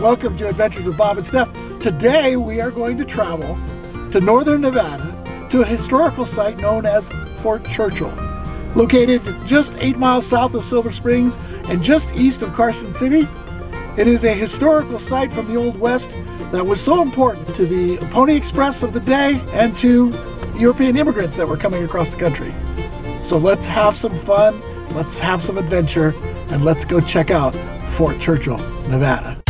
Welcome to Adventures with Bob and Steph. Today we are going to travel to northern Nevada to a historical site known as Fort Churchill. Located just 8 miles south of Silver Springs and just east of Carson City, it is a historical site from the Old West that was so important to the Pony Express of the day and to European immigrants that were coming across the country. So let's have some fun, let's have some adventure, and let's go check out Fort Churchill, Nevada.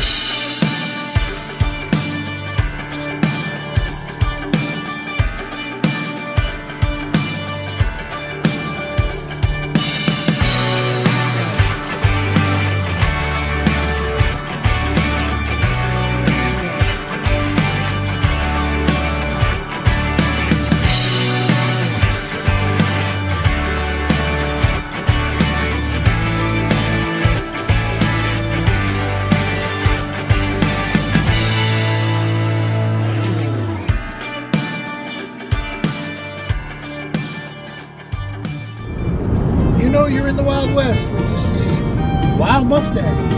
You know you're in the Wild West when you see wild Mustangs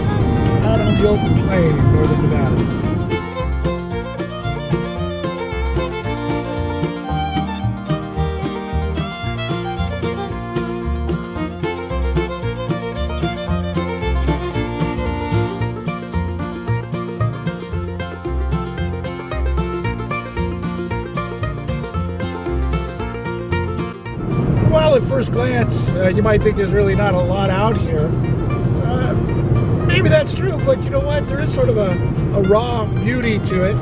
out on the open plain in northern Nevada. Well, at first glance, you might think there's really not a lot out here. Maybe that's true, but you know what? There is sort of a raw beauty to it.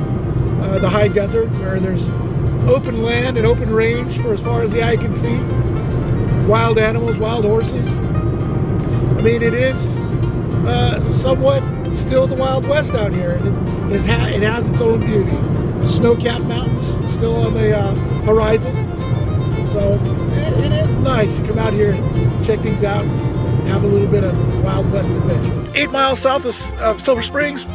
The high desert, where there's open land and open range for as far as the eye can see. Wild animals, wild horses. I mean, it is somewhat still the Wild West out here. It has its own beauty. Snow-capped mountains still on the horizon. So it is nice to come out here and check things out and have a little bit of Wild West adventure. 8 miles south of Silver Springs,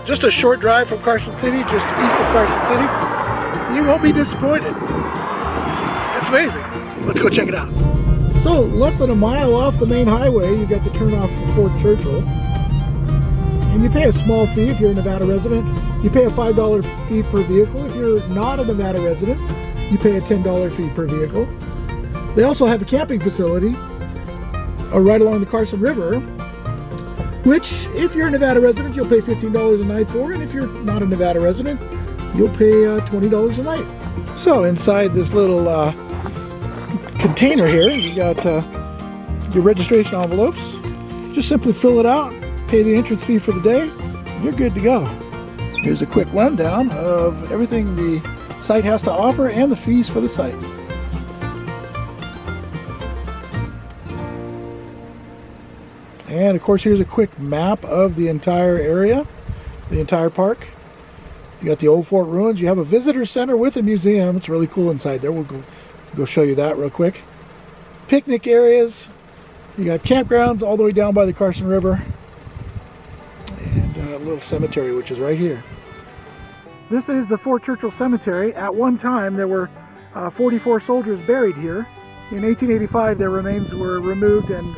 just a short drive from Carson City, just east of Carson City. You won't be disappointed. It's amazing. Let's go check it out. So less than a mile off the main highway, you got to turn off for Fort Churchill. And you pay a small fee if you're a Nevada resident. You pay a $5 fee per vehicle. If you're not a Nevada resident, you pay a $10 fee per vehicle. They also have a camping facility right along the Carson River, which if you're a Nevada resident, you'll pay $15 a night for, and if you're not a Nevada resident, you'll pay $20 a night. So inside this little container here, you got your registration envelopes. Just simply fill it out, pay the entrance fee for the day, and you're good to go. Here's a quick rundown of everything the site has to offer and the fees for the site. And of course, here's a quick map of the entire area, the entire park. You got the old fort ruins. You have a visitor center with a museum. It's really cool inside there. We'll go show you that real quick. Picnic areas. You got campgrounds all the way down by the Carson River. And a little cemetery, which is right here. This is the Fort Churchill Cemetery. At one time, there were 44 soldiers buried here. In 1885, their remains were removed and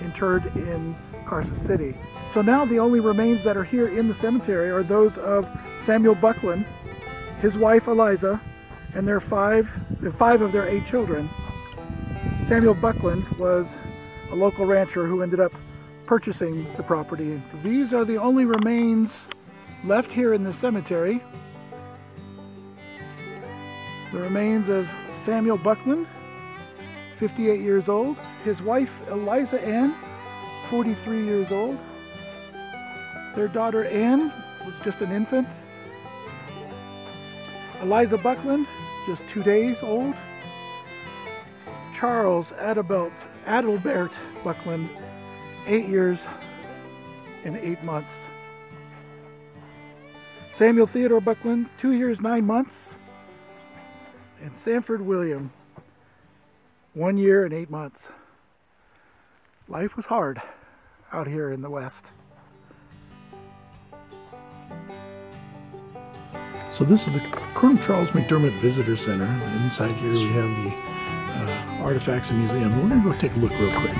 interred in Carson City. So now the only remains that are here in the cemetery are those of Samuel Buckland, his wife Eliza, and their five of their 8 children. Samuel Buckland was a local rancher who ended up purchasing the property. These are the only remains left here in the cemetery. The remains of Samuel Buckland, 58 years old. His wife, Eliza Ann, 43 years old. Their daughter, Ann, was just an infant. Eliza Buckland, just 2 days old. Charles Adalbert Buckland, 8 years and 8 months. Samuel Theodore Buckland, 2 years, 9 months. And Sanford William, 1 year and 8 months. Life was hard out here in the West. So this is the Colonel Charles McDermott Visitor Center. Inside here we have the artifacts and museum. We're going to go take a look real quick.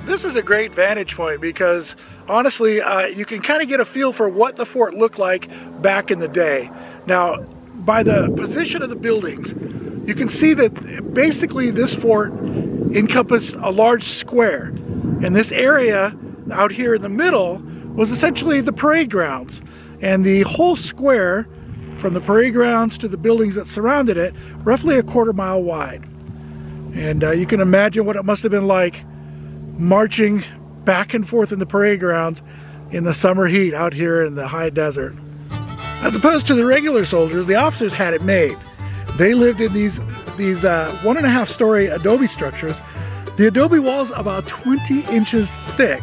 This is a great vantage point because honestly, you can kind of get a feel for what the fort looked like back in the day. Now, by the position of the buildings, you can see that basically this fort encompassed a large square. And this area out here in the middle was essentially the parade grounds. And the whole square, from the parade grounds to the buildings that surrounded it, roughly a quarter-mile wide. And you can imagine what it must have been like marching back and forth in the parade grounds in the summer heat out here in the high desert. As opposed to the regular soldiers, the officers had it made. They lived in these 1.5 story adobe structures. The adobe walls about 20 inches thick,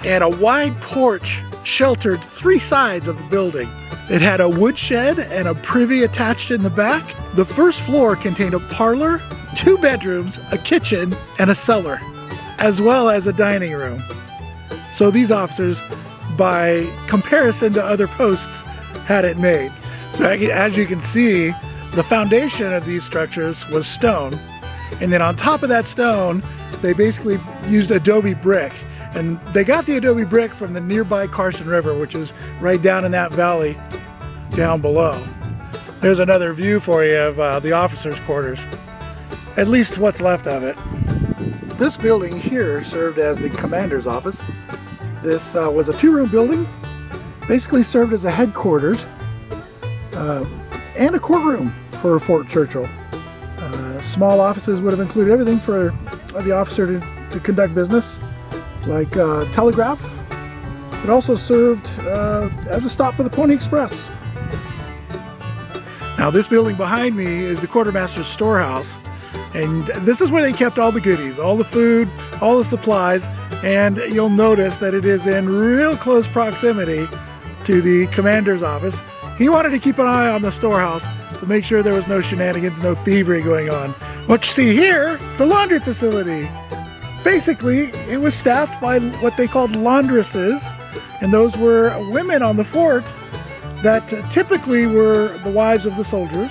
and a wide porch sheltered 3 sides of the building. It had a woodshed and a privy attached in the back. The first floor contained a parlor, 2 bedrooms, a kitchen, and a cellar, as well as a dining room. So these officers, by comparison to other posts, had it made. So as you can see, the foundation of these structures was stone, and then on top of that stone, they basically used adobe brick. And they got the adobe brick from the nearby Carson River, which is right down in that valley down below. There's another view for you of the officers' quarters, at least what's left of it. This building here served as the commander's office. This was a 2-room building, basically served as a headquarters and a courtroom for Fort Churchill. Small offices would have included everything for the officer to conduct business, like telegraph. It also served as a stop for the Pony Express. Now this building behind me is the quartermaster's storehouse, and this is where they kept all the goodies, all the food, all the supplies, and you'll notice that it is in real close proximity to the commander's office. He wanted to keep an eye on the storehouse to make sure there was no shenanigans, no thievery going on. What you see here, the laundry facility. Basically, it was staffed by what they called laundresses, and those were women on the fort that typically were the wives of the soldiers.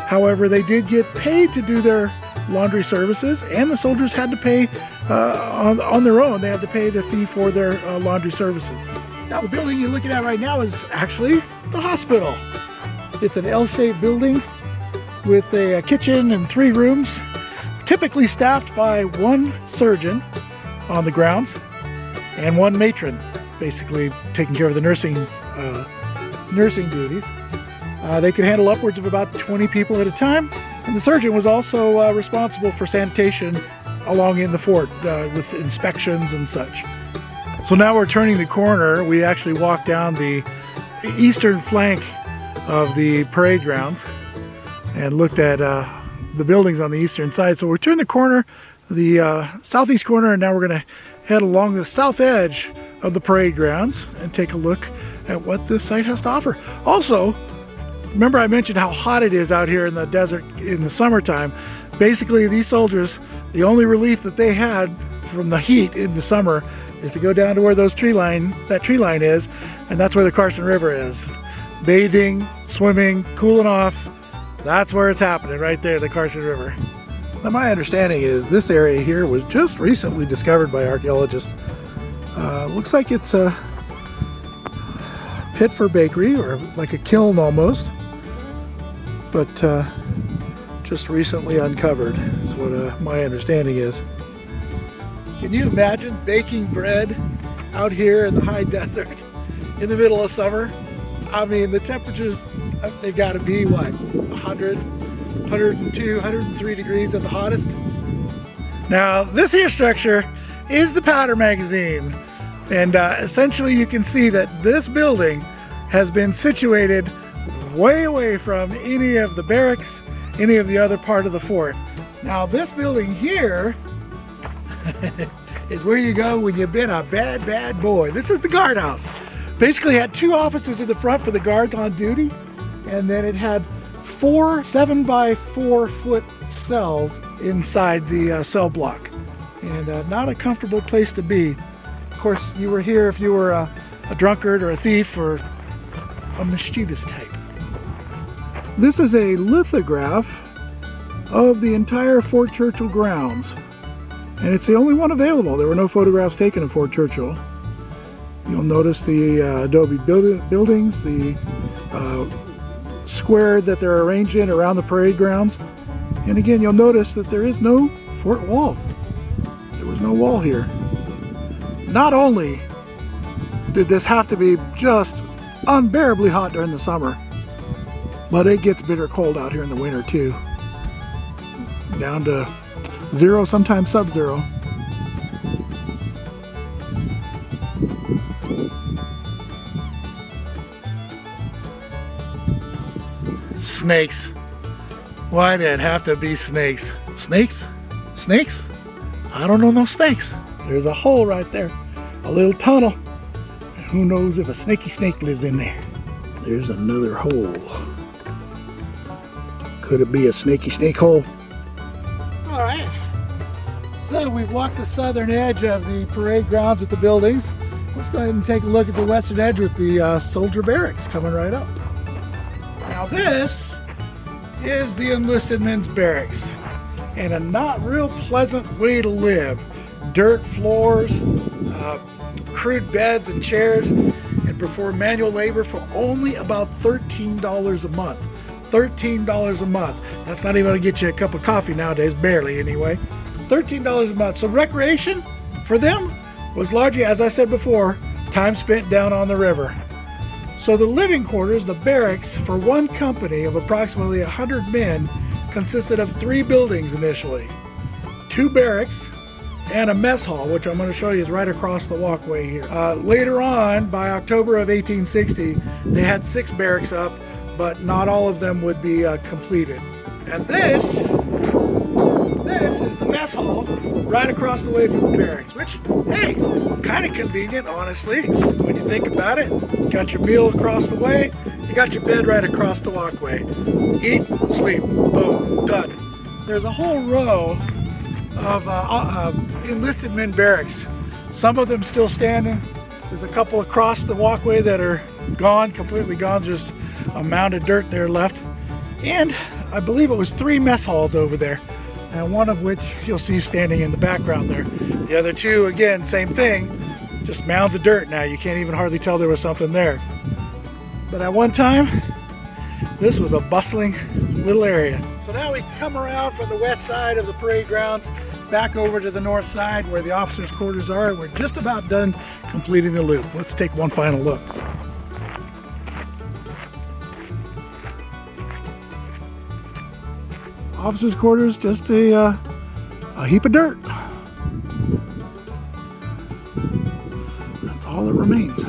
However, they did get paid to do their laundry services, and the soldiers had to pay on their own. They had to pay the fee for their laundry services. Now, the building you're looking at right now is actually the hospital. It's an L-shaped building with a kitchen and 3 rooms, typically staffed by 1 surgeon on the grounds and 1 matron, basically taking care of the nursing duties. They could handle upwards of about 20 people at a time, and the surgeon was also responsible for sanitation along in the fort with inspections and such. So now we're turning the corner. We actually walked down the eastern flank of the parade grounds and looked at the buildings on the eastern side. So we're turning the corner, the southeast corner, and now we're going to head along the south edge of the parade grounds and take a look at what this site has to offer. Also, remember I mentioned how hot it is out here in the desert in the summertime. Basically, these soldiers, the only relief that they had from the heat in the summer is to go down to where that tree line is, and that's where the Carson River is. Bathing, swimming, cooling off, that's where it's happening, right there, the Carson River. Now, my understanding is this area here was just recently discovered by archaeologists. Looks like it's a pit for bakery, or like a kiln almost, but just recently uncovered is what my understanding is. Can you imagine baking bread out here in the high desert in the middle of summer? I mean, the temperatures, they've got to be, what, 100, 102, 103 degrees at the hottest? Now, this here structure is the powder magazine. And essentially you can see that this building has been situated way away from any of the barracks, any of the other part of the fort. Now, this building here is where you go when you've been a bad, bad boy. This is the guardhouse. Basically had 2 offices in the front for the guards on duty, and then it had 4 7-by-4 foot cells inside the cell block. And not a comfortable place to be. Of course, you were here if you were a drunkard or a thief or a mischievous type. This is a lithograph of the entire Fort Churchill grounds. And it's the only one available. There were no photographs taken of Fort Churchill. You'll notice the adobe buildings, the square that they're arranged in around the parade grounds. And again, you'll notice that there is no fort wall. There was no wall here. Not only did this have to be just unbearably hot during the summer, but it gets bitter cold out here in the winter too. Down to 0, sometimes sub-zero. Snakes. Why did it have to be snakes? Snakes? Snakes? I don't know no snakes. There's a hole right there. A little tunnel. And who knows if a snaky snake lives in there. There's another hole. Could it be a snaky snake hole? Alright. So we've walked the southern edge of the parade grounds with the buildings. Let's go ahead and take a look at the western edge with the soldier barracks coming right up. Now this is the enlisted men's barracks, and a not real pleasant way to live. Dirt floors, crude beds and chairs, and perform manual labor for only about $13 a month. $13 a month. That's not even going to get you a cup of coffee nowadays, barely anyway. $13 a month. So recreation for them was largely, as I said before, time spent down on the river. So the living quarters, the barracks, for one company of approximately 100 men consisted of 3 buildings initially. 2 barracks and a mess hall, which I'm going to show you is right across the walkway here. Later on, by October of 1860, they had 6 barracks up, but not all of them would be completed. And this is the mess hall right across the way from the barracks, which, hey, kind of convenient, honestly, when you think about it. You got your meal across the way, you got your bed right across the walkway. Eat, sleep, boom, done. There's a whole row of enlisted men barracks. Some of them still standing. There's a couple across the walkway that are gone, completely gone, just a mound of dirt there left. And I believe it was 3 mess halls over there, and one of which you'll see standing in the background there. The other 2, again, same thing, just mounds of dirt now. You can't even hardly tell there was something there. But at one time, this was a bustling little area. So now we come around from the west side of the parade grounds back over to the north side where the officers' quarters are, and we're just about done completing the loop. Let's take one final look. Officers' quarters, just a heap of dirt. That's all that remains.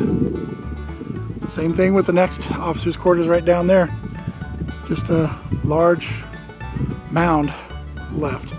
Same thing with the next officers' quarters right down there. Just a large mound left.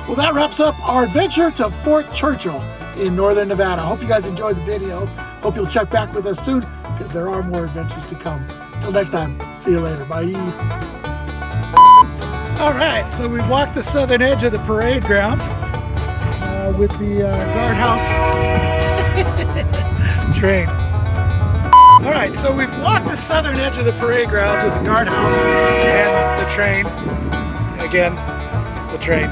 Well, that wraps up our adventure to Fort Churchill in northern Nevada. I hope you guys enjoyed the video. Hope you'll check back with us soon, because there are more adventures to come. Till next time, see you later. Bye. All right, so we've walked the southern edge of the parade grounds with the guardhouse train. All right, so we've walked the southern edge of the parade grounds with the guardhouse and the train. Again, the train.